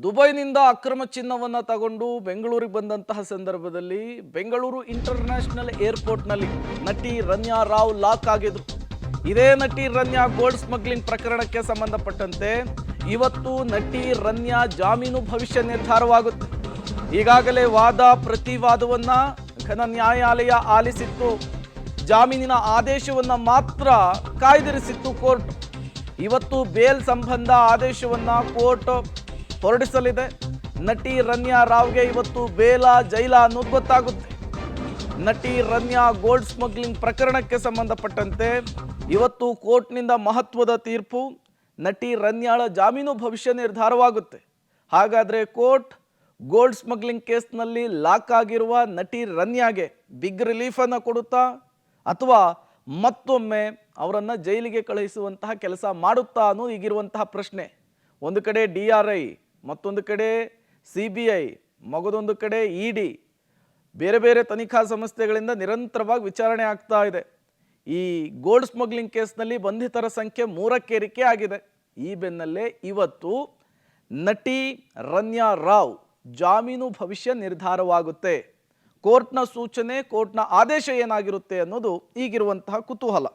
ದುಬೈನಿಂದ ಅಕ್ರಮ ಚಿನ್ನವನ್ನು ತಗೊಂಡು ಬೆಂಗಳೂರಿಗೆ ಬಂದಂತಹ ಸಂದರ್ಭದಲ್ಲಿ ಬೆಂಗಳೂರು ಇಂಟರ್ನ್ಯಾಷನಲ್ ಏರ್ಪೋರ್ಟ್ನಲ್ಲಿ ನಟಿ ರನ್ಯಾ ರಾವ್ ಲಾಕ್ ಆಗಿದ್ರು. ಇದೇ ನಟಿ ರನ್ಯಾ ಗೋಲ್ಡ್ ಸ್ಮಗ್ಲಿಂಗ್ ಪ್ರಕರಣಕ್ಕೆ ಸಂಬಂಧಪಟ್ಟಂತೆ ಇವತ್ತು ನಟಿ ರನ್ಯಾ ಜಾಮೀನು ಭವಿಷ್ಯ ನಿರ್ಧಾರವಾಗುತ್ತೆ. ಈಗಾಗಲೇ ವಾದ ಪ್ರತಿವಾದವನ್ನ ಘನ ನ್ಯಾಯಾಲಯ ಆಲಿಸಿತ್ತು. ಜಾಮೀನಿನ ಆದೇಶವನ್ನ ಮಾತ್ರ ಕಾಯ್ದಿರಿಸಿತ್ತು ಕೋರ್ಟ್. ಇವತ್ತು ಬೇಲ್ ಸಂಬಂಧ ಆದೇಶವನ್ನ ಕೋರ್ಟ್ ಹೊರಡಿಸಲಿದೆ. ನಟಿ ರನ್ಯಾ ರಾವ್ಗೆ ಇವತ್ತು ಬೇಲ ಜೈಲ ಅನ್ನೋದು ಗೊತ್ತಾಗುತ್ತೆ. ನಟಿ ರನ್ಯಾ ಗೋಲ್ಡ್ ಸ್ಮಗ್ಲಿಂಗ್ ಪ್ರಕರಣಕ್ಕೆ ಸಂಬಂಧಪಟ್ಟಂತೆ ಇವತ್ತು ಕೋರ್ಟ್ನಿಂದ ಮಹತ್ವದ ತೀರ್ಪು. ನಟಿ ರನ್ಯಾಳ ಜಾಮೀನು ಭವಿಷ್ಯ ನಿರ್ಧಾರವಾಗುತ್ತೆ. ಹಾಗಾದರೆ ಕೋರ್ಟ್ ಗೋಲ್ಡ್ ಸ್ಮಗ್ಲಿಂಗ್ ಕೇಸ್ನಲ್ಲಿ ಲಾಕ್ ಆಗಿರುವ ನಟಿ ರನ್ಯಾಗೆ ಬಿಗ್ ರಿಲೀಫನ್ನು ಕೊಡುತ್ತಾ ಅಥವಾ ಮತ್ತೊಮ್ಮೆ ಅವರನ್ನು ಜೈಲಿಗೆ ಕಳುಹಿಸುವಂತಹ ಕೆಲಸ ಮಾಡುತ್ತಾ ಅನ್ನೋದು ಈಗಿರುವಂತಹ ಪ್ರಶ್ನೆ. ಒಂದು ಕಡೆ DRI, ಮತ್ತೊಂದು ಕಡೆ CBI, ಮಗದೊಂದು ಕಡೆ ED, ಬೇರೆ ಬೇರೆ ತನಿಖಾ ಸಂಸ್ಥೆಗಳಿಂದ ನಿರಂತರವಾಗಿ ವಿಚಾರಣೆ ಆಗ್ತಾ ಇದೆ. ಈ ಗೋಲ್ಡ್ ಸ್ಮಗ್ಲಿಂಗ್ ಕೇಸ್ನಲ್ಲಿ ಬಂಧಿತರ ಸಂಖ್ಯೆ 3ಕ್ಕೆ ಏರಿಕೆ ಆಗಿದೆ. ಈ ಬೆನ್ನಲ್ಲೇ ಇವತ್ತು ನಟಿ ರನ್ಯಾ ರಾವ್ ಜಾಮೀನು ಭವಿಷ್ಯ ನಿರ್ಧಾರವಾಗುತ್ತೆ. ಕೋರ್ಟ್ನ ಸೂಚನೆ, ಕೋರ್ಟ್ನ ಆದೇಶ ಏನಾಗಿರುತ್ತೆ ಅನ್ನೋದು ಈಗಿರುವಂತಹ ಕುತೂಹಲ.